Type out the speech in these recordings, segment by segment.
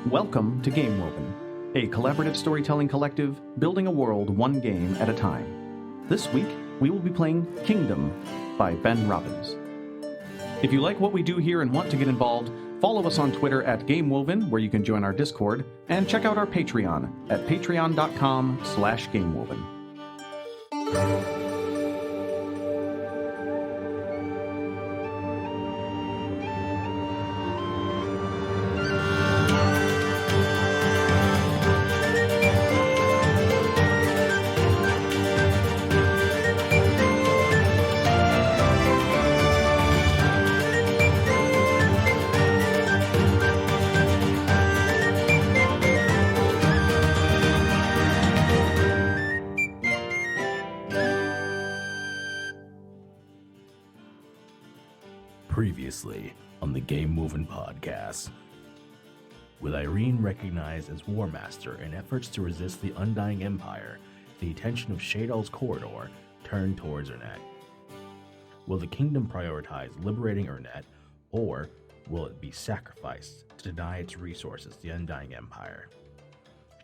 Welcome to Game Woven, a collaborative storytelling collective building a world one game at a time. This week, we will be playing Kingdom by Ben Robbins. If you like what we do here and want to get involved, follow us on Twitter at GameWoven, where you can join our Discord, and check out our Patreon at patreon.com/GameWoven. Previously on the Game Moving podcast. With Irene recognized as War Master in efforts to resist the Undying Empire, the attention of Shadal's corridor turned towards Ernette. Will the kingdom prioritize liberating Ernette, or will it be sacrificed to deny its resources to the Undying Empire?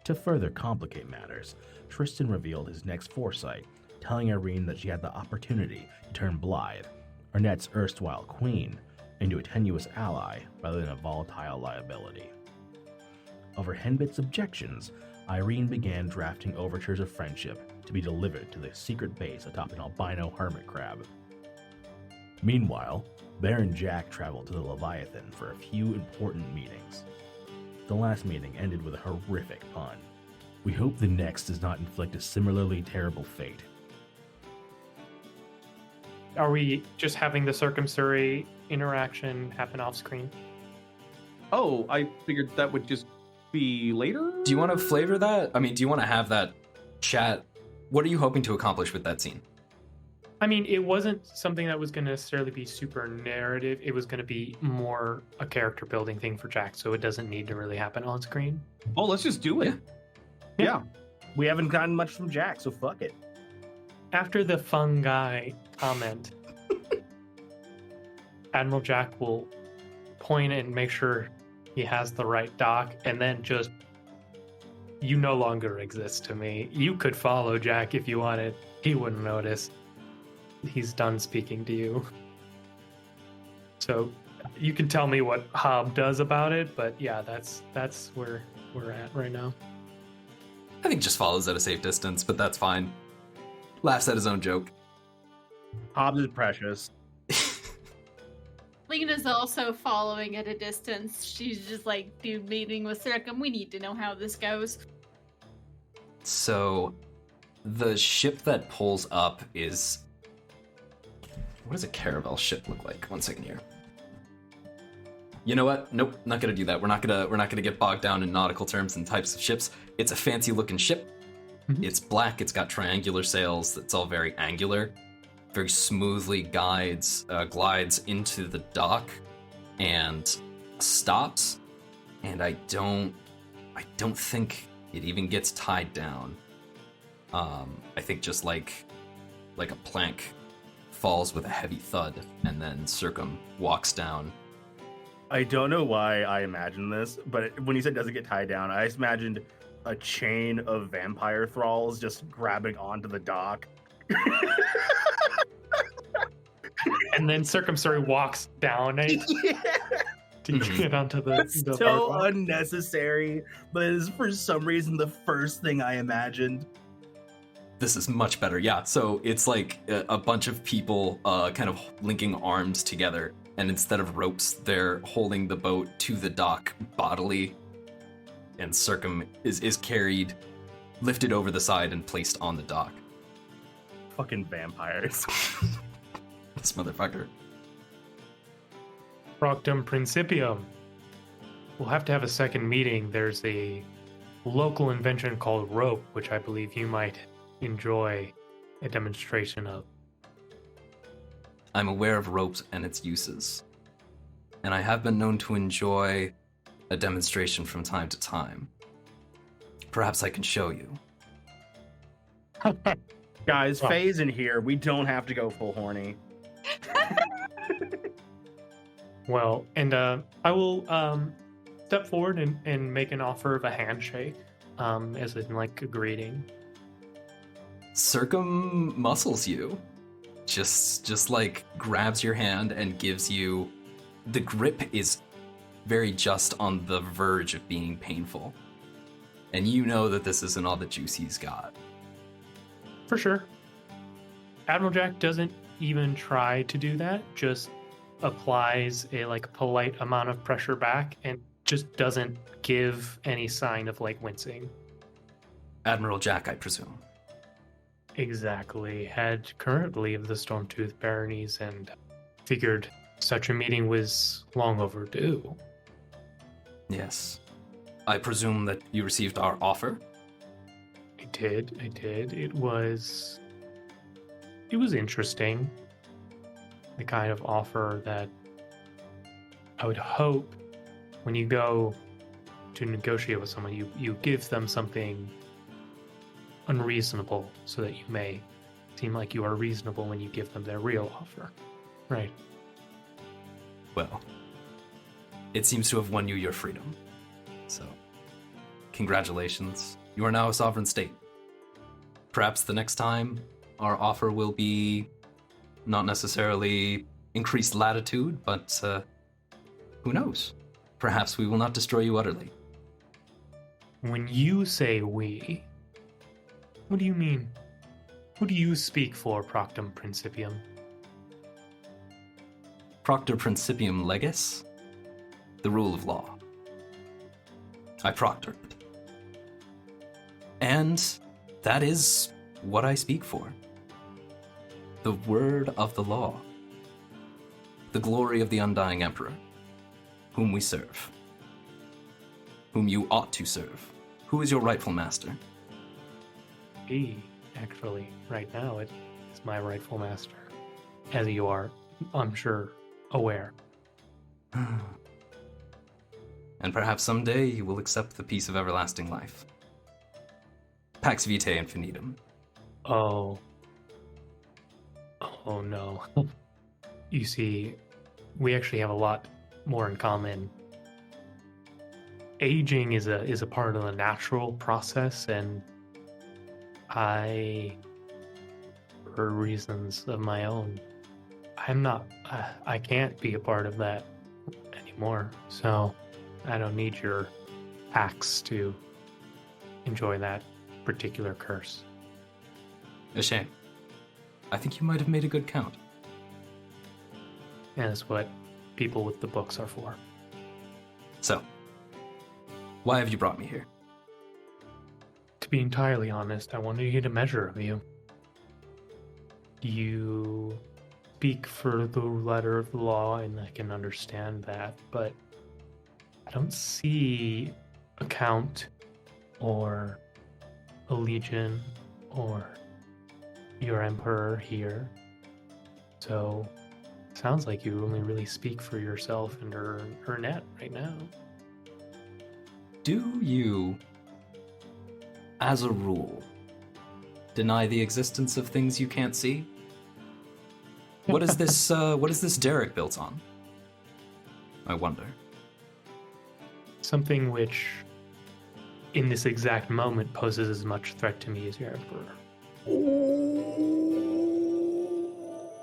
To further complicate matters, Tristan revealed his next foresight, telling Irene that she had the opportunity to turn Blythe, Ernette's erstwhile queen, into a tenuous ally rather than a volatile liability. Over Henbit's objections, Irene began drafting overtures of friendship to be delivered to the secret base atop an albino hermit crab. Meanwhile, Baron Jack traveled to the Leviathan for a few important meetings. The last meeting ended with a horrific pun. We hope the next does not inflict a similarly terrible fate. Are we just having the Circum Currae interaction happen off screen? Oh, I figured that would just be later? Do you want to flavor that? I mean, do you want to have that chat? What are you hoping to accomplish with that scene? I mean, it wasn't something that was going to necessarily be super narrative. It was going to be more a character building thing for Jack, so it doesn't need to really happen on screen. Oh, let's just do it. Yeah. We haven't gotten much from Jack, so fuck it. After the fun guy comment, Admiral Jack will point and make sure he has the right dock, and then just, you no longer exist to me. You could follow Jack if you wanted. He wouldn't notice. He's done speaking to you. So you can tell me what Hob does about it, but yeah, that's where we're at right now. I think just follows at a safe distance, but that's fine. Laughs at his own joke. Hobbs is precious. Lina's also following at a distance. She's just like, dude, meeting with Circum. We need to know how this goes. So, the ship that pulls up is... What does a caravel ship look like? 1 second here. You know what? Nope, not gonna do that. We're not gonna get bogged down in nautical terms and types of ships. It's a fancy looking ship. It's black, it's got triangular sails, it's all very angular, very smoothly glides into the dock and stops, and I don't think it even gets tied down. I think just like a plank falls with a heavy thud, and then Circum walks down. I don't know why I imagined this, but when you said doesn't get tied down, I just imagined a chain of vampire thralls just grabbing onto the dock. And then Circum Currae walks down to get onto the It's so unnecessary, but it's for some reason the first thing I imagined. This is much better, yeah. So it's like a bunch of people kind of linking arms together, and instead of ropes, they're holding the boat to the dock bodily. And Circum is carried, lifted over the side, and placed on the dock. Fucking vampires. This motherfucker. Proctum Principium. We'll have to have a second meeting. There's a local invention called rope, which I believe you might enjoy a demonstration of. I'm aware of ropes and its uses, and I have been known to enjoy a demonstration from time to time. Perhaps I can show you. Guys, Faye's in here. We don't have to go full horny. Well, and I will step forward and make an offer of a handshake, as in like a greeting. Circum muscles you, just like grabs your hand and gives you. The grip is very just on the verge of being painful, and you know that this isn't all the juice he's got. For sure. Admiral Jack doesn't even try to do that, just applies a like polite amount of pressure back and just doesn't give any sign of like wincing. Admiral Jack, I presume. Exactly. Had currently of the Stormtooth baronies and figured such a meeting was long overdue. Yes. I presume that you received our offer? I did. It was interesting. The kind of offer that I would hope when you go to negotiate with someone, you give them something unreasonable so that you may seem like you are reasonable when you give them their real offer. Right. Well, it seems to have won you your freedom. So, congratulations. You are now a sovereign state. Perhaps the next time our offer will be not necessarily increased latitude, but who knows? Perhaps we will not destroy you utterly. When you say we, what do you mean? Who do you speak for, Proctum Principium? Proctor Principium Legis, the rule of law. I proctor it. And that is what I speak for. The word of the law. The glory of the Undying Emperor, whom we serve. Whom you ought to serve. Who is your rightful master? He, actually, right now, it is my rightful master. As you are, I'm sure, aware. And perhaps someday you will accept the peace of everlasting life. Pax Vitae Infinitum. Oh no. You see, we actually have a lot more in common. Aging is a part of the natural process, and I, for reasons of my own, I can't be a part of that anymore. So I don't need your axe to enjoy that particular curse. A shame. I think you might have made a good count. And that's what people with the books are for. So, why have you brought me here? To be entirely honest, I wanted to get a measure of you. You speak for the letter of the law, and I can understand that, but I don't see a count or a legion or your emperor here. So, sounds like you only really speak for yourself and Ernette right now. Do you, as a rule, deny the existence of things you can't see? What is this? What is this derrick built on? I wonder. Something which, in this exact moment, poses as much threat to me as your emperor.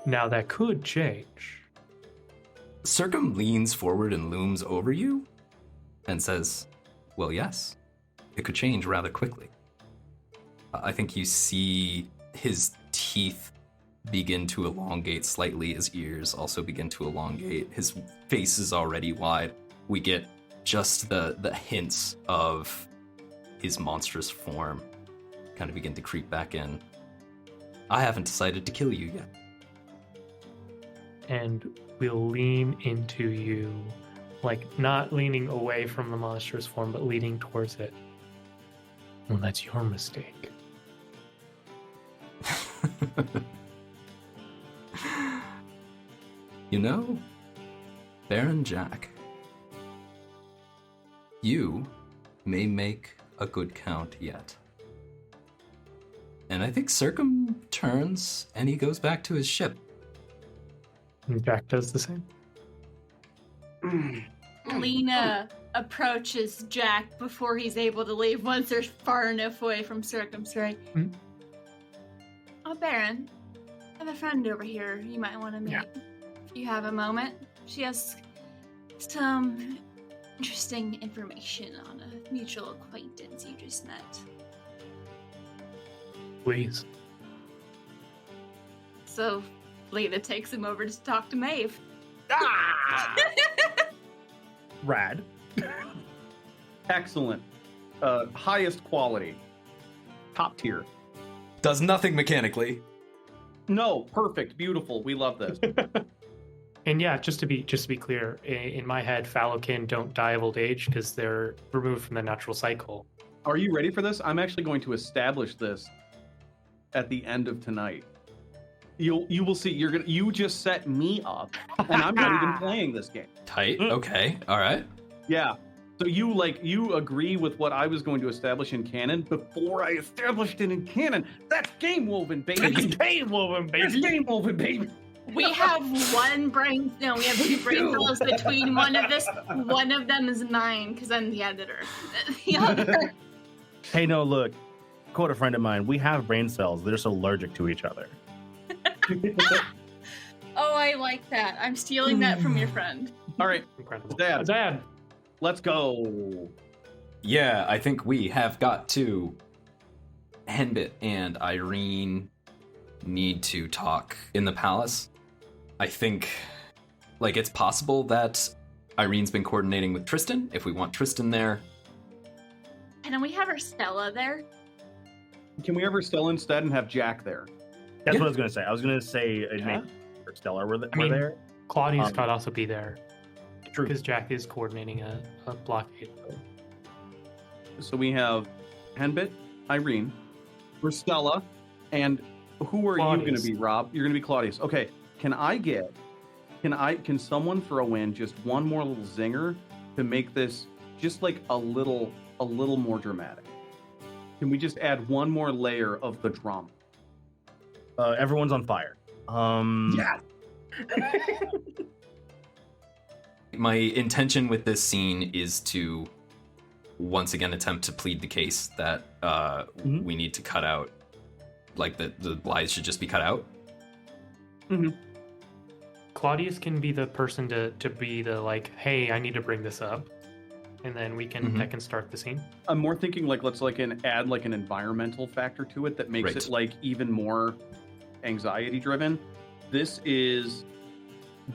Now that could change. Circum leans forward and looms over you and says, well, yes, it could change rather quickly. I think you see his teeth begin to elongate slightly. His ears also begin to elongate. His face is already wide. We get just the hints of his monstrous form kind of begin to creep back in. I haven't decided to kill you yet. And we'll lean into you, like not leaning away from the monstrous form, but leaning towards it. Well, that's your mistake. You know, Baron Jack, you may make a good count yet. And I think Circum turns and he goes back to his ship. And Jack does the same. Lina approaches Jack before he's able to leave once they're far enough away from Circum Currae. Oh, Baron, I have a friend over here you might want to meet. Yeah. If you have a moment. She has some interesting information on a mutual acquaintance you just met. Please. So, Lina takes him over to talk to Maeve. Rad. Excellent. Highest quality. Top tier. Does nothing mechanically. No, perfect, beautiful. We love this. And yeah, just to be clear, in my head, fallow-kin don't die of old age because they're removed from the natural cycle. Are you ready for this? I'm actually going to establish this at the end of tonight. You will see. You just set me up, and I'm not even playing this game. Tight. Okay. All right. Yeah. So you agree with what I was going to establish in canon before I established it in canon. That's game woven, baby. Game woven, That's game woven, baby. We have one brain. No, we have two brain cells between one of this. One of them is mine because I'm the editor. The other. Hey, no, look. Quote a friend of mine. We have brain cells. They're just allergic to each other. Oh, I like that. I'm stealing that from your friend. All right, Incredible. Dad. Let's go. Yeah, I think we have got to. Henbit and Irene need to talk in the palace. I think, it's possible that Irene's been coordinating with Tristan, if we want Tristan there. And then we have our Stella there. Can we ever Stella instead and have Jack there? That's Yeah. what I was going to say. I was going to say Yeah. Stella were I mean, there. Claudius could also be there True. because Jack is coordinating a blockade. So we have Henbit, Irene, we're Stella, and who are you going to Claudius. be, Rob? You're going to be Claudius. Okay. Can someone throw in just one more little zinger to make this just like a little more dramatic? Can we just add one more layer of the drama? Everyone's on fire. Yeah. My intention with this scene is to once again attempt to plead the case that we need to cut out, the Blythe should just be cut out. Mm-hmm. Claudius can be the person to be the hey, I need to bring this up, and then that can start the scene. I'm more thinking let's add an environmental factor to it that makes Right. it even more anxiety driven. This is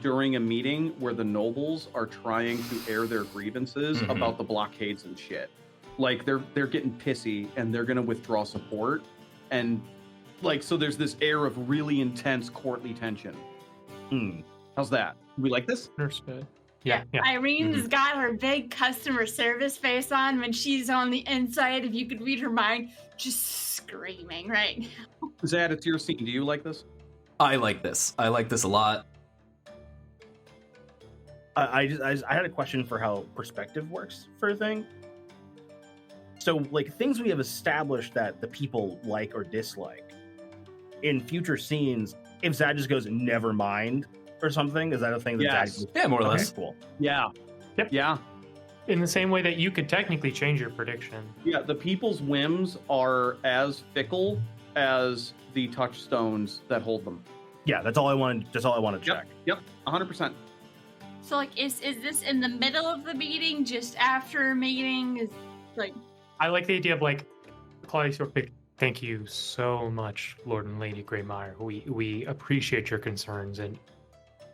during a meeting where the nobles are trying to air their grievances about the blockades and shit. They're getting pissy and they're gonna withdraw support, and so there's this air of really intense courtly tension. How's that? We like this? Understood. Yeah. Irene's got her big customer service face on when she's on the inside. If you could read her mind, just screaming right now. Zad, it's your scene. Do you like this? I like this. I like this a lot. I had a question for how perspective works for a thing. So, things we have established that the people like or dislike in future scenes, if Zad just goes, never mind, or something, is that a thing that Yes. Zad... Yeah, more or Okay, less. cool. Yeah. Yep. Yeah. In the same way that you could technically change your prediction. Yeah, the people's whims are as fickle as the touchstones that hold them. Yeah, that's all I wanted to check. Yep, 100%. So, is this in the middle of the meeting, just after a meeting? Is I like the idea of Claudius will pick. Thank you so much, Lord and Lady Greymire. We appreciate your concerns and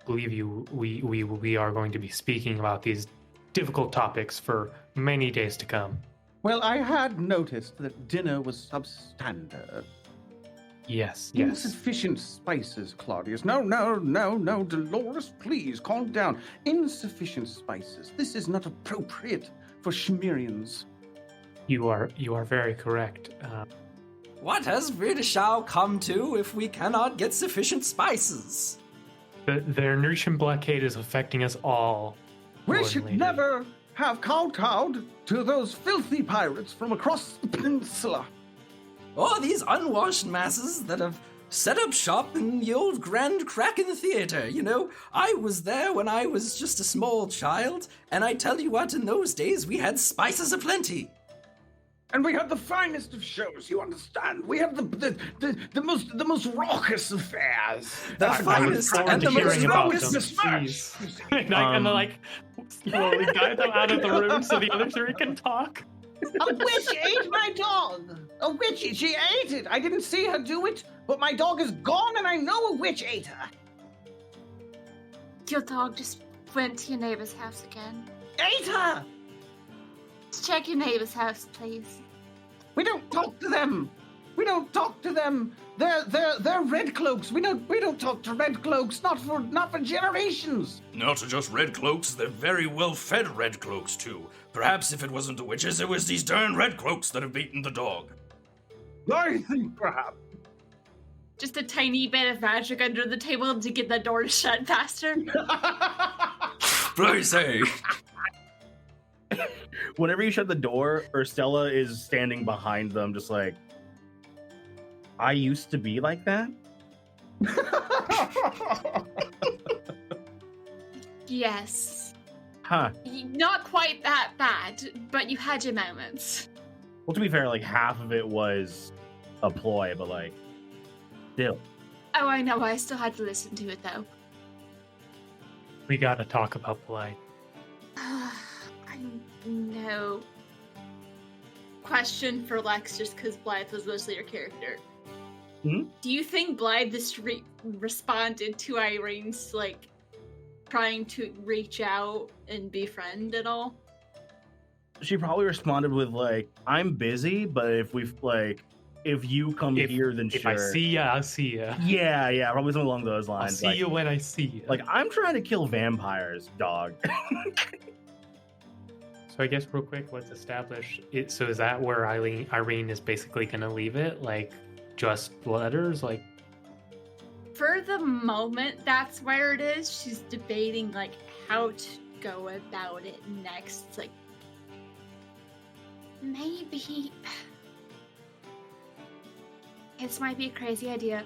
believe you. We are going to be speaking about these difficult topics for many days to come. Well, I had noticed that dinner was substandard. Yes. Insufficient spices, Claudius. No, Dolores, please calm down. Insufficient spices. This is not appropriate for Schmirians. You are very correct. What has Vidishau come to if we cannot get sufficient spices? Their nourishment blockade is affecting us all. We Lord and should Lady. never have kowtowed to those filthy pirates from across the peninsula. Or these unwashed masses that have set up shop in the old Grand Kraken Theater. You know, I was there when I was just a small child, and I tell you what, in those days we had spices aplenty. And we had the finest of shows, you understand? We had the most raucous affairs. The I look finest forward and to the most hearing about raucous. them. Jeez. and then, like, slowly guide them out of the room so the other three can talk. A witch ate my dog. A witch, she ate it. I didn't see her do it, but my dog is gone and I know a witch ate her. Your dog just went to your neighbor's house again. Ate her! Let's check your neighbor's house, please. We don't talk to them. We don't talk to them. They're red cloaks. We don't talk to red cloaks. Not for generations. Not just red cloaks, they're very well-fed red cloaks, too. Perhaps if it wasn't the witches, it was these darn red cloaks that have beaten the dog. I think perhaps. Just a tiny bit of magic under the table to get the door shut faster. But say, Whenever you shut the door, Urstella is standing behind them, just like, I used to be like that? Yes. Huh. Not quite that bad, but you had your moments. Well, to be fair, like, half of it was a ploy, but, like, still. Oh, I know. I still had to listen to it, though. We gotta talk about Blythe. I know. Question for Lex, just because Blythe was mostly your character. Hmm? Do you think Blythe just responded to Irene's, like, trying to reach out and befriend at all? She probably responded with, like, I'm busy, but if you come here, then If sure. I see ya, I'll see ya. Yeah, probably something along those I'll lines. see like, you when I see you. Like, I'm trying to kill vampires, dog. So I guess real quick, let's establish it. So is that where Irene is basically gonna leave it? Like, just letters? Like, For the moment, that's where it is. She's debating, like, how to go about it next. It's like, maybe... This might be a crazy idea.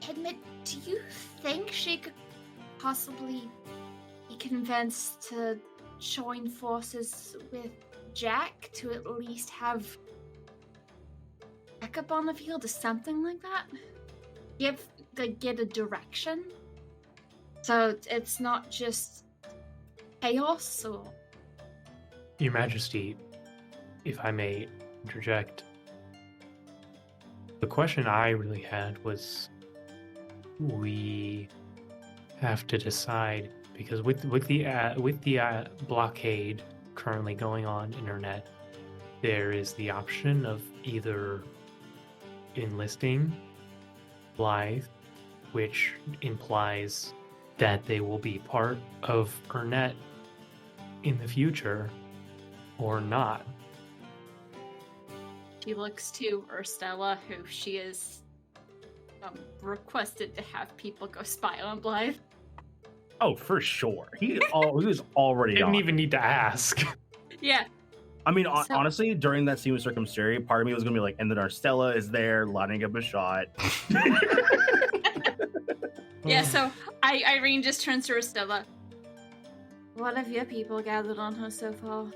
Henbit, do you think she could possibly be convinced to join forces with Jack to at least have backup on the field or something like that? Get a direction? So it's not just chaos or... Your Majesty, if I may interject, the question I really had was, we have to decide, because with the blockade currently going on internet, there is the option of either enlisting Blythe, which implies that they will be part of Ernet in the future, or not. She looks to Urstella, who she is requested to have people go spy on Blythe. Oh, for sure. He was already Didn't on. even need to ask. Yeah. I mean, So- honestly, during that scene with Circum Currae, part of me was gonna be like, and then Arstella is there lining up a shot. Yeah, so Irene just turns to Urstella. What have your people gathered on her so far?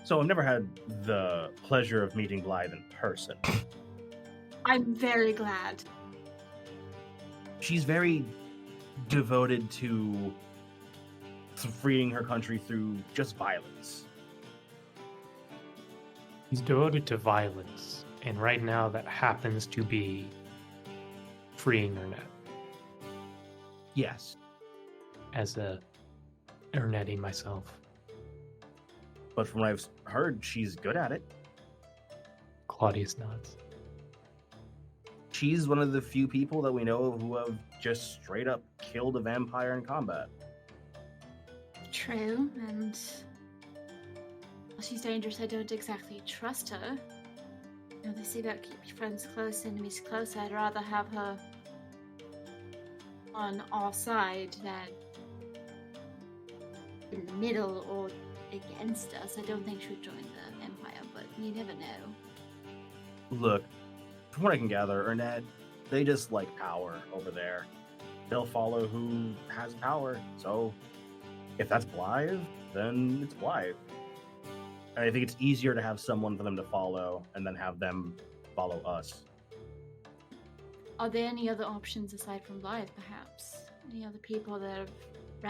So I've never had the pleasure of meeting Blythe in person. I'm very glad. She's very devoted to freeing her country through just violence. He's devoted to violence, and right now that happens to be freeing Ernet Yes, as a Ernetti myself. but from what I've heard, she's good at it. Claudius nods. She's one of the few people that we know of who have just straight up killed a vampire in combat. True, and while she's dangerous, I don't exactly trust her. You know, they say about keep your friends close, enemies close. I'd rather have her on our side than in the middle or against us. I don't think she would join the Empire, but you never know. Look, from what I can gather, Erned, they just like power over there. They'll follow who has power. So if that's Blythe, then it's Blythe. And I think it's easier to have someone for them to follow and then have them follow us. Are there any other options aside from Blythe, perhaps? Any other people that are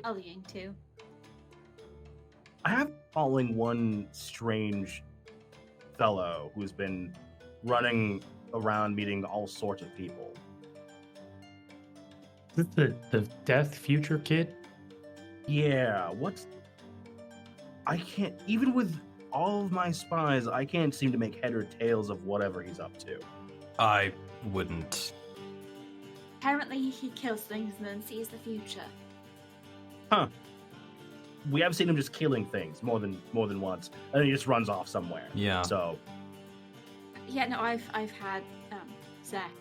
rallying to? I have following one strange fellow who's been running around meeting all sorts of people. Is it the Death Future kid? Yeah, I can't, even with all of my spies, I can't seem to make head or tails of whatever he's up to. I wouldn't. Apparently he kills things and then sees the future. Huh. We have seen him just killing things more than once, and then he just runs off somewhere. Yeah. So Yeah, no, I've had Zach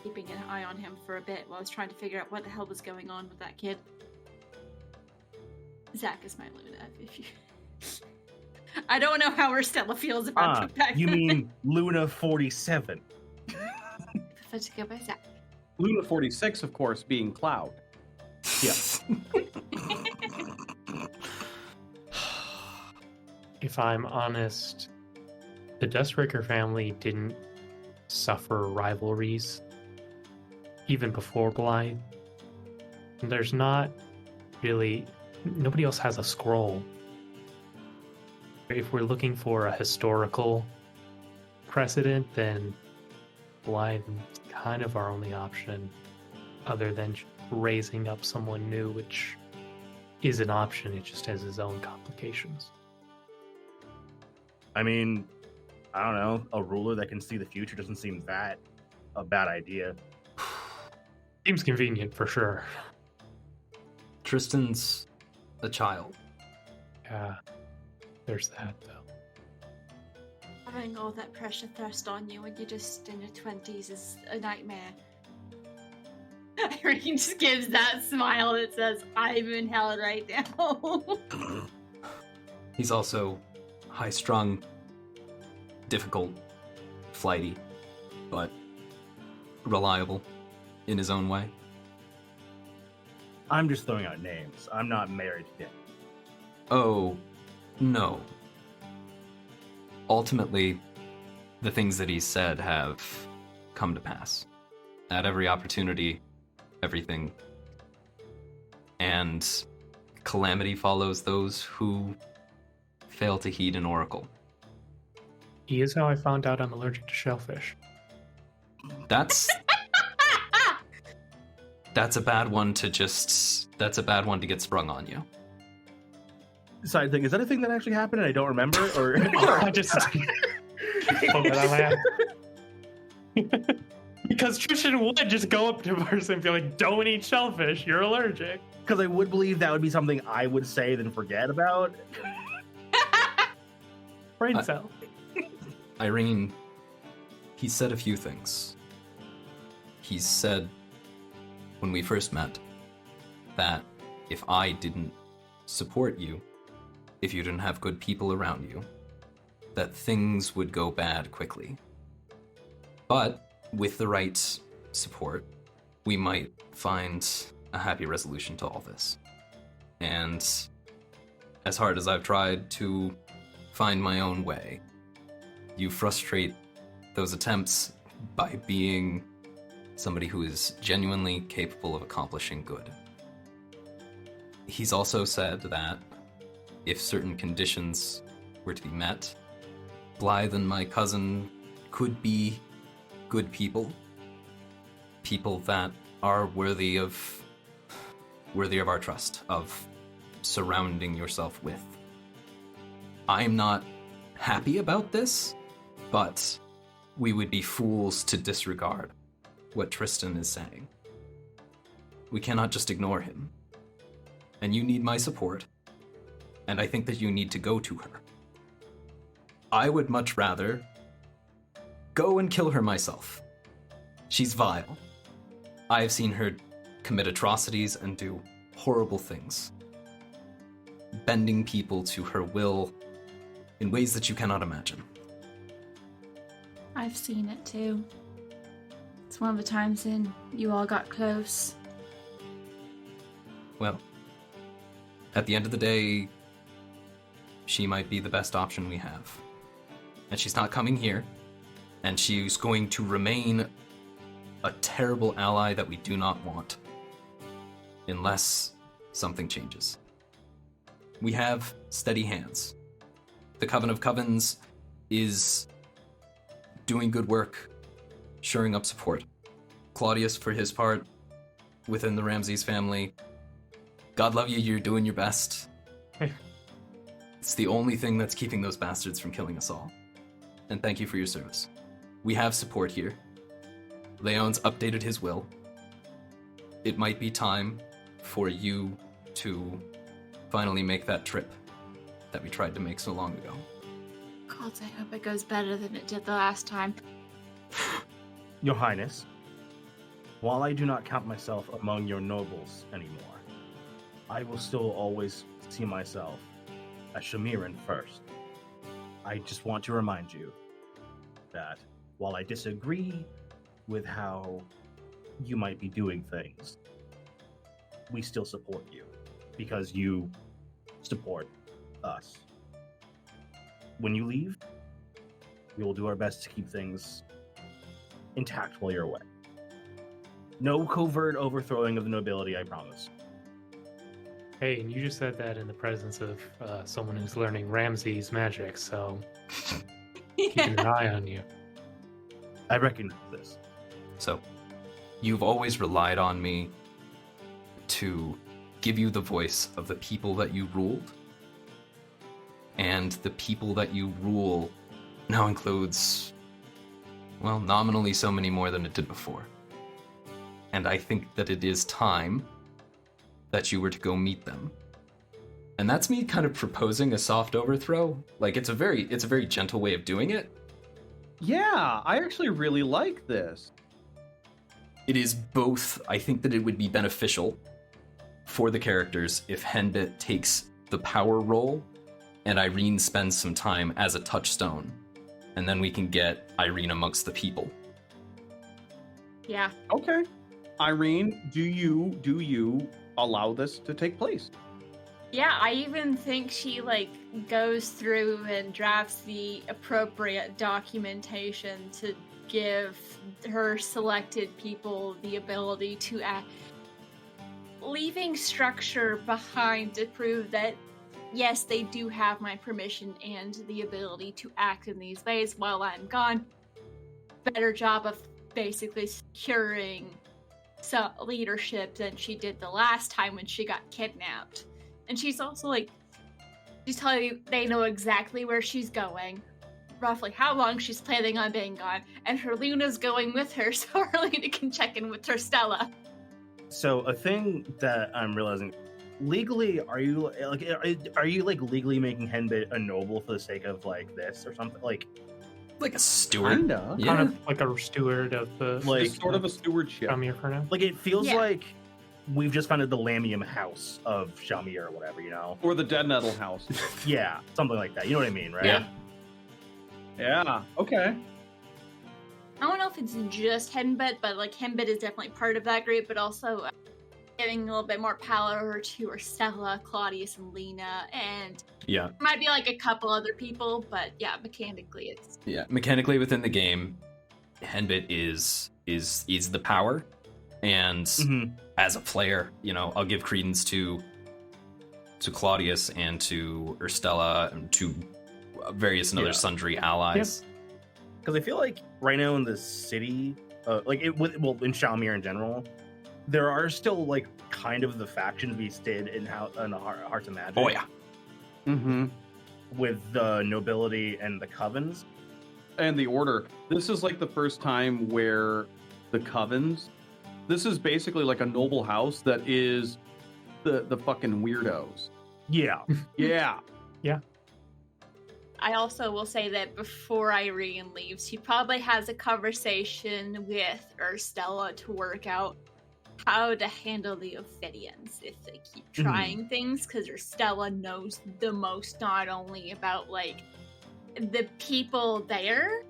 keeping an eye on him for a bit while I was trying to figure out what the hell was going on with that kid. Zach is my Luna. If you... I don't know how Stella feels about the fact you that mean Luna 47? I prefer to go by Zach. Luna 46, of course, being Cloud. Yes. If I'm honest, the Dustbreaker family didn't suffer rivalries even before Blythe. There's not really... Nobody else has a scroll. If we're looking for a historical precedent, then Blythe is kind of our only option, other than raising up someone new, which is an option. It just has its own complications. I mean, I don't know, a ruler that can see the future doesn't seem that a bad idea. Seems convenient for sure. Tristan's a child. Yeah, there's that though. Having all that pressure thrust on you when you're just in your 20s is a nightmare. Irene just gives that smile that says, I'm in hell right now. He's also high-strung, difficult, flighty, but reliable in his own way. I'm just throwing out names. I'm not married yet. Oh, no. Ultimately, the things that he said have come to pass. At every opportunity, everything. And calamity follows those who fail to heed an oracle. He is how I found out I'm allergic to shellfish. That's a bad one to get sprung on you. Side thing, is that a thing that actually happened and I don't remember? Or I just poke it on my head. Because Tristan would just go up to a person and be like, don't eat shellfish, you're allergic. because I would believe that would be something I would say then forget about. Brain cell. Irene, he said a few things. He said, when we first met, that if I didn't support you, if you didn't have good people around you, that things would go bad quickly. But with the right support, we might find a happy resolution to all this. And as hard as I've tried to find my own way, you frustrate those attempts by being somebody who is genuinely capable of accomplishing good. He's also said that if certain conditions were to be met, Blythe and my cousin could be good people. People that are worthy of our trust, of surrounding yourself with. I'm not happy about this, but we would be fools to disregard what Tristan is saying. We cannot just ignore him. And you need my support, and I think that you need to go to her. I would much rather go and kill her myself. She's vile. I have seen her commit atrocities and do horrible things, bending people to her will in ways that you cannot imagine. I've seen it too. It's one of the times when you all got close. Well, at the end of the day, she might be the best option we have. And she's not coming here, and she's going to remain a terrible ally that we do not want. Unless something changes. We have steady hands. The Coven of Covens is doing good work, shoring up support. Claudius, for his part, within the Ramses family, God love you, you're doing your best. It's the only thing that's keeping those bastards from killing us all. And thank you for your service. We have support here. Leon's updated his will. It might be time for you to finally make that trip that we tried to make so long ago. God, I hope it goes better than it did the last time. Your Highness, while I do not count myself among your nobles anymore, I will still always see myself as Shamiran first. I just want to remind you that while I disagree with how you might be doing things, we still support you because you support us. When you leave, we will do our best to keep things intact while you're away. No covert overthrowing of the nobility, I promise. Hey, and you just said that in the presence of someone who's learning Ramses magic, so keeping an eye on you. I recognize this. So, you've always relied on me to give you the voice of the people that you ruled. And the people that you rule now includes, well, nominally so many more than it did before. And I think that it is time that you were to go meet them. And that's me kind of proposing a soft overthrow. Like, it's a very gentle way of doing it. Yeah, I actually really like this. It is both, I think that it would be beneficial for the characters if Henbit takes the power role and Irene spends some time as a touchstone. And then we can get Irene amongst the people. Yeah. Okay. Irene, do you allow this to take place? Yeah, I even think she goes through and drafts the appropriate documentation to give her selected people the ability to act, leaving structure behind to prove that yes, they do have my permission and the ability to act in these ways while I'm gone. Better job of basically securing leadership than she did the last time when she got kidnapped. And she's also she's telling you they know exactly where she's going, roughly how long she's planning on being gone, and her Luna's going with her so her Lina can check in with her Stella. So a thing that I'm realizing, legally, are you legally making Henbit a noble for the sake of this or something? Like a steward? Kinda. Yeah. Kind of like a steward of the It's sort of a stewardship. come here for now. it feels Yeah. like we've just founded the Lamium house of Shamir or whatever, you know? Or the Dead Nettle House. Yeah, something like that. You know what I mean, right? Yeah. Yeah, okay. I don't know if it's just Henbit, but Henbit is definitely part of that group, but also giving a little bit more power to Stella, Claudius, and Lina, and Yeah. might be a couple other people, but yeah, mechanically it's Yeah. Mechanically within the game, Henbit is the power. And Mhm. as a player, I'll give credence to Claudius and to Urstella and to various and other Yeah. sundry allies. Because I feel like right now in the city, in Shamir in general, there are still kind of the factions we did in Hearts of Magic. Oh yeah. Mm-hmm. With the nobility and the covens. And the Order. This is the first time where the Covens, this is basically a noble house that is the fucking weirdos. Yeah. Yeah. I also will say that before Irene leaves, he probably has a conversation with Urstella to work out how to handle the Ophidians if they keep trying things, because Urstella knows the most, not only about the people there,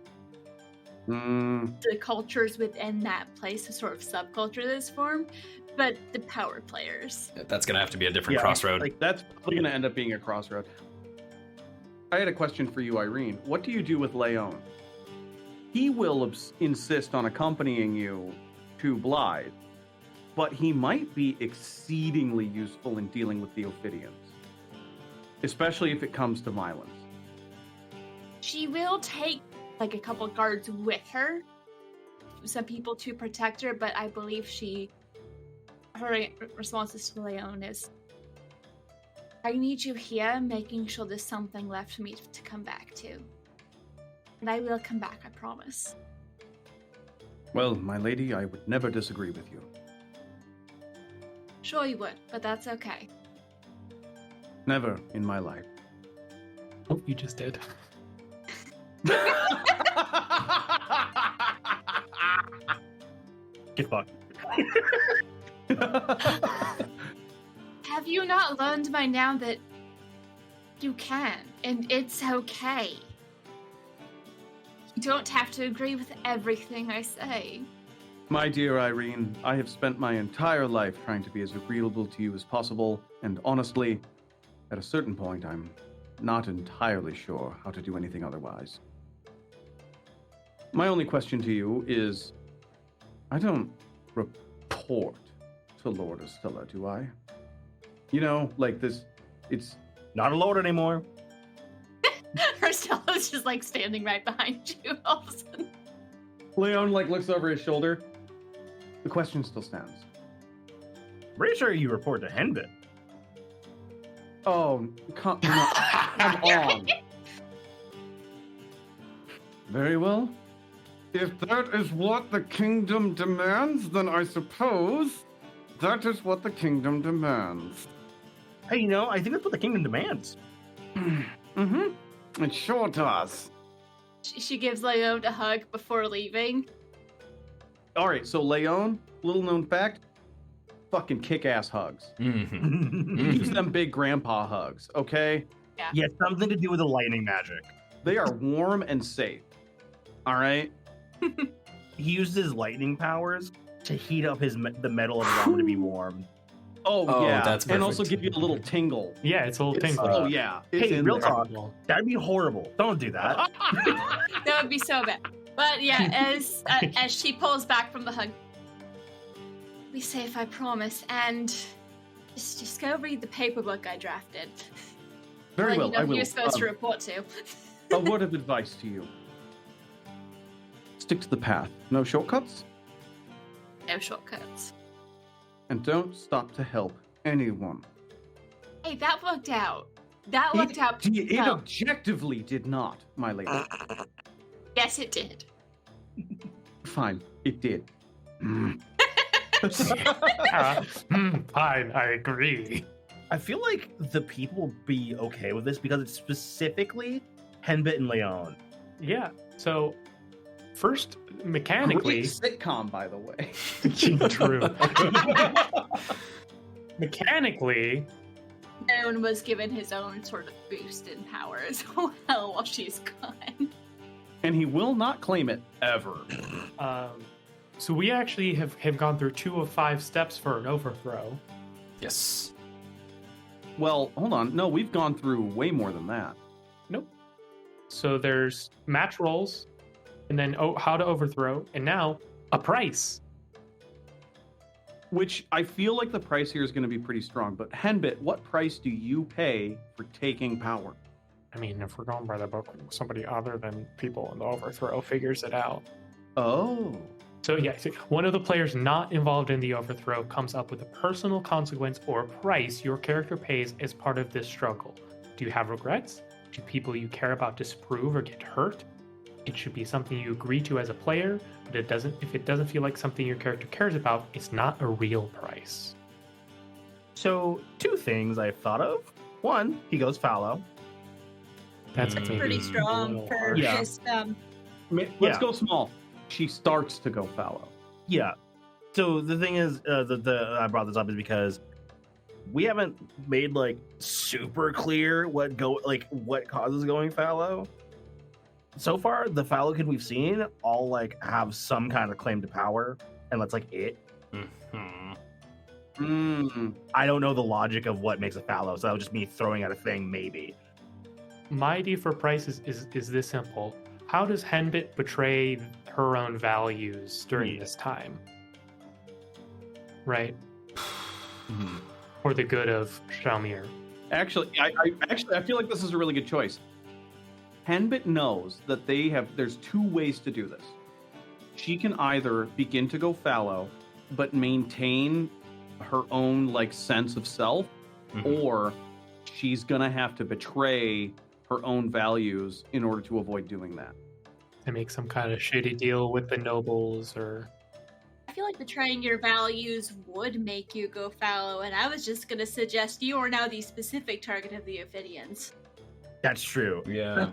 the cultures within that place, the sort of subculture that's formed, but the power players. That's gonna have to be a different crossroad. Like, That's probably going to end up being a crossroad. I had a question for you, Irene. What do you do with Leon? He will insist on accompanying you to Blythe, but he might be exceedingly useful in dealing with the Ophidians, especially if it comes to violence. She will take like a couple guards with her, some people to protect her, but I believe her responses to Leon is, I need you here, making sure there's something left for me to come back to. And I will come back, I promise. Well, my lady, I would never disagree with you. Sure you would, but that's okay. Never in my life. Oh, you just did. Get fucked. Have you not learned by now that you can, and it's okay? You don't have to agree with everything I say. My dear Irene, I have spent my entire life trying to be as agreeable to you as possible, and honestly, at a certain point, I'm not entirely sure how to do anything otherwise. My only question to you is, I don't report to Lord Ostilla, do I? You know, like this, it's... Not a lord anymore. Urstella's just like standing right behind you all of a sudden. Leon, like, looks over his shoulder. The question still stands. Pretty sure you report to Henbit. Oh, come on. Very well. If that is what the kingdom demands, then I suppose that is what the kingdom demands. Hey, you know, I think that's what the kingdom demands. Mm-hmm. It sure does. She gives Leon a hug before leaving. All right, so Leon, little known fact, fucking kick-ass hugs. Mm-hmm. Use them big grandpa hugs, okay? Yeah, something to do with the lightning magic. They are warm and safe. All right? He used his lightning powers to heat up the metal of his arm to be warm. Oh, yeah. that's and also perfect. give you a little tingle. Yeah, it's a little tingle. Oh, yeah. It's Hey, in real there. talk. That'd be horrible. Don't do that. That would be so bad. But yeah, as she pulls back from the hug, be safe, I promise, and just go read the paperwork I drafted. Very well, You know I who will. you're supposed to report to. A word of advice to you. Stick to the path. No shortcuts. No shortcuts. And don't stop to help anyone. Hey, that worked out. That worked out. It well. objectively did not, my lady. Yes, it did. Fine, it did. Fine, I agree. I feel like the people will be okay with this because it's specifically Henbit and Leon. Yeah. So, first, mechanically, Great sitcom, by the way. true. Mechanically, Leon was given his own sort of boost in power as well while she's gone. And he will not claim it ever. so we actually have gone through 2 of 5 steps for an overthrow. Yes. Well, hold on. No, we've gone through way more than that. Nope. So there's match rolls, and then how to overthrow, and now a price. Which I feel like the price here is going to be pretty strong. But Henbit, what price do you pay for taking power? I mean, if we're going by the book, somebody other than people in the overthrow figures it out. Oh. So yeah, so one of the players not involved in the overthrow comes up with a personal consequence or price your character pays as part of this struggle. Do you have regrets? Do people you care about disapprove or get hurt? It should be something you agree to as a player, but if it doesn't feel like something your character cares about, it's not a real price. So, 2 things I've thought of. One, he goes fallow. That's That's maybe Pretty a strong little for harsh. Yeah. just Let's Yeah. go small. She starts to go fallow. Yeah. So the thing is, I brought this up is because we haven't made like super clear what causes going fallow. So far, the Falcon we've seen all like have some kind of claim to power, and that's like it. I don't know the logic of what makes a fallow, so that was just me throwing out a thing, maybe. My idea for price is this simple. How does Henbit betray her own values during this time? Right? For the good of Shalmir. Actually, I feel like this is a really good choice. Henbit knows that there's two ways to do this. She can either begin to go fallow, but maintain her own like sense of self, or she's gonna have to betray her own values in order to avoid doing that. To make some kind of shitty deal with the nobles, or I feel like betraying your values would make you go fallow, and I was just gonna suggest you are now the specific target of the Ophidians. That's true. Yeah.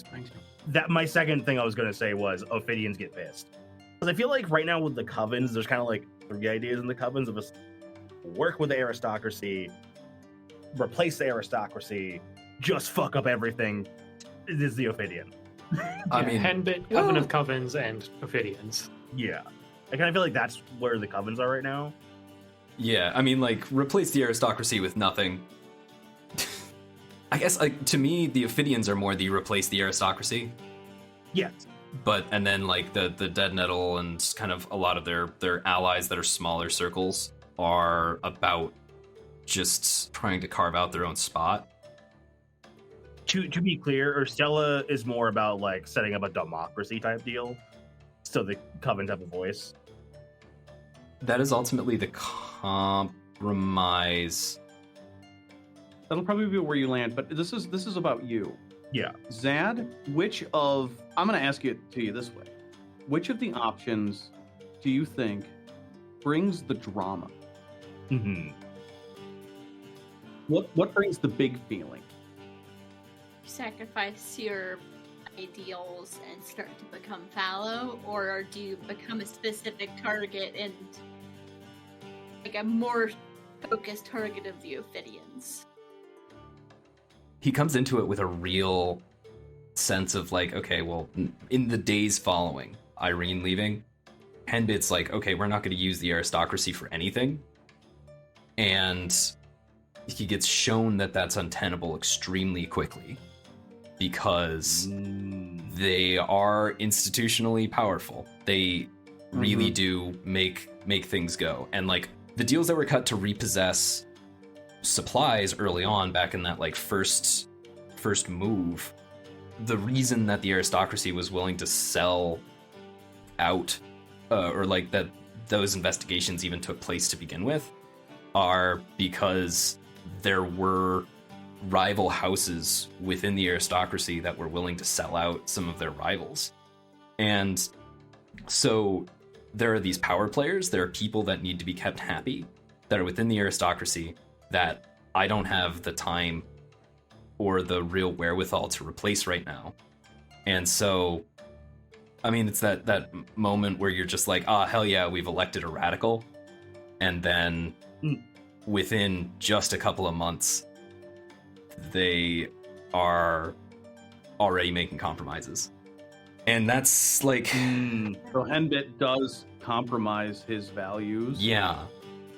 That my second thing I was gonna say was Ophidians get pissed. Because I feel like right now with the covens, there's kind of like 3 ideas in the covens of us work with the aristocracy, replace the aristocracy, just fuck up everything. It is the Ophidian. I mean, Henbit, Coven of Covens, and Ophidians. Yeah. I kind of feel like that's where the covens are right now. yeah, I mean, like, replace the aristocracy with nothing. I guess, like, to me, the Ophidians are more the replace the aristocracy. Yes. But, and then, like, the Dead Nettle and kind of a lot of their allies that are smaller circles are about just trying to carve out their own spot. To be clear, Urstella is more about like setting up a democracy type deal, so the coven have a voice. That is ultimately the compromise. That'll probably be where you land, but this is about you. Yeah. Zad, I'm gonna ask it to you this way. Which of the options do you think brings the drama? What brings the big feeling? Sacrifice your ideals and start to become fallow, or do you become a specific target and like a more focused target of the Ophidians? He comes into it with a real sense of like, okay, well, in the days following Irene leaving, Henbit's like, okay, we're not going to use the aristocracy for anything. And he gets shown that that's untenable extremely quickly because they are institutionally powerful. They really do make things go. And like the deals that were cut to repossess supplies early on back in that like first move, the reason that the aristocracy was willing to sell out or like that those investigations even took place to begin with are because there were rival houses within the aristocracy that were willing to sell out some of their rivals. And so there are these power players, there are people that need to be kept happy that are within the aristocracy that I don't have the time or the real wherewithal to replace right now. And so, I mean, it's that moment where you're just like, hell yeah, we've elected a radical. And then within just a couple of months, they are already making compromises. And that's like... So Henbit does compromise his values. Yeah.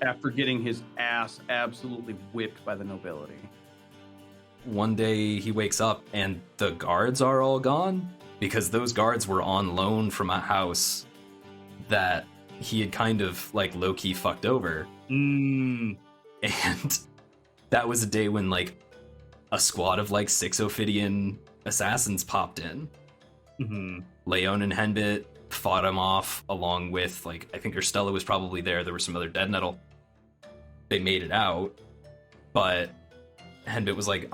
After getting his ass absolutely whipped by the nobility. One day he wakes up and the guards are all gone because those guards were on loan from a house that he had kind of like low-key fucked over. And that was a day when like a squad of like 6 Ophidian assassins popped in. Leon and Henbit fought him off along with like, I think Urstella was probably there. There were some other Dead Nettle. They made it out, but Henbit was like,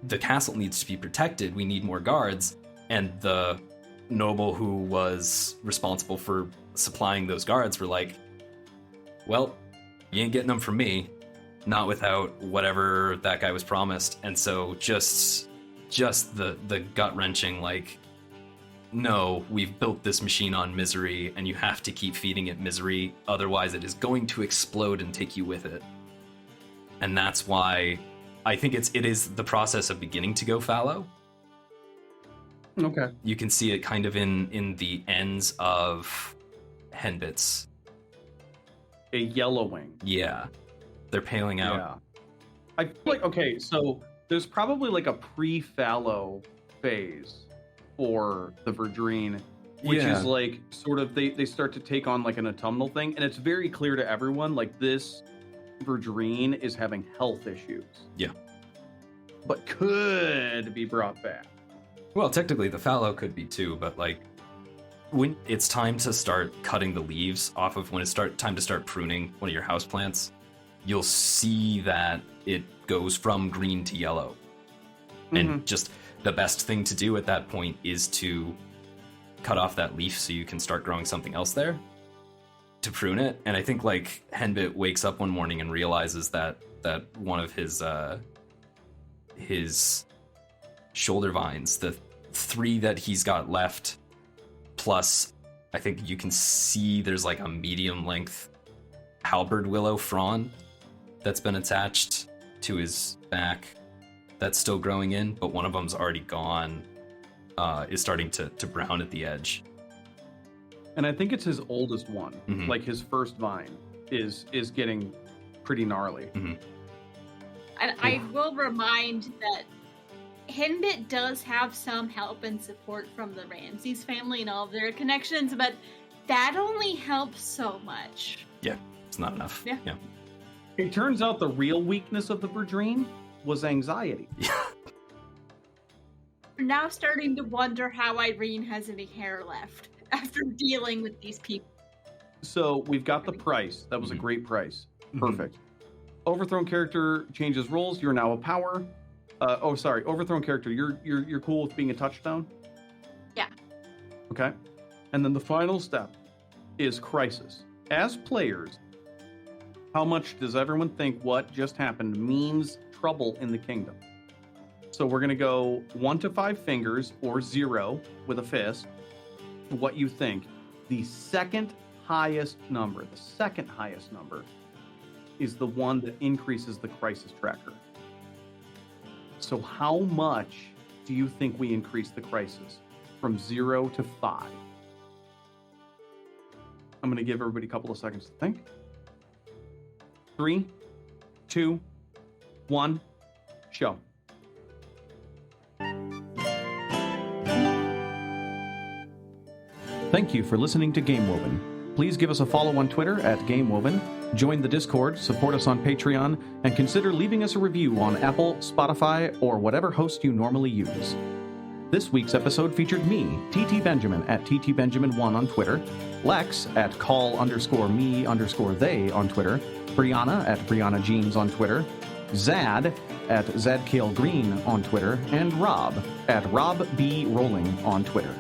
the castle needs to be protected. We need more guards. And the noble who was responsible for supplying those guards were like, well, you ain't getting them from me. Not without whatever that guy was promised. And so just the gut-wrenching, like, no, we've built this machine on misery, and you have to keep feeding it misery, otherwise it is going to explode and take you with it. And that's why I think it is the process of beginning to go fallow. Okay. You can see it kind of in the ends of Henbit's. A yellowing. Yeah. They're paling out. Yeah. I feel like, okay, so there's probably like a pre-fallow phase for the Verdrine, which is like sort of, they start to take on like an autumnal thing, and it's very clear to everyone, like this Verdrine is having health issues. Yeah. But could be brought back. Well, technically the fallow could be too, but like when it's time to start cutting the leaves off of, when it's time to start pruning one of your houseplants, you'll see that it goes from green to yellow. And just the best thing to do at that point is to cut off that leaf so you can start growing something else there to prune it. And I think like Henbit wakes up one morning and realizes that one of his shoulder vines, the 3 that he's got left, plus I think you can see there's like a medium length halberd willow frond that's been attached to his back that's still growing in, but one of them's already gone, is starting to brown at the edge. And I think it's his oldest one. Like his first vine is getting pretty gnarly. And I will remind that Henbit does have some help and support from the Ramses family and all of their connections, but that only helps so much. Yeah, it's not enough. Yeah. It turns out the real weakness of the Verdrine was anxiety. We're now starting to wonder how Irene has any hair left after dealing with these people. So we've got the price. That was a great price. Perfect. Overthrown character changes roles. You're now a power. Overthrown character. You're cool with being a touchstone? Yeah. Okay. And then the final step is crisis. As players, how much does everyone think what just happened means trouble in the kingdom? So we're going to go 1 to 5 fingers or 0 with a fist. What you think. The second highest number is the one that increases the crisis tracker. So how much do you think we increase the crisis from 0 to 5? I'm going to give everybody a couple of seconds to think. 3, 2, 1, show. Thank you for listening to Game Woven. Please give us a follow on Twitter at GameWoven, join the Discord, support us on Patreon, and consider leaving us a review on Apple, Spotify, or whatever host you normally use. This week's episode featured me, TT Benjamin at TTBenjamin1 on Twitter, Lex at call_me_they on Twitter, Brianna at Brianna Jeans on Twitter, Zad at ZadKaleGreen on Twitter, and Rob at Rob B. Rolling on Twitter.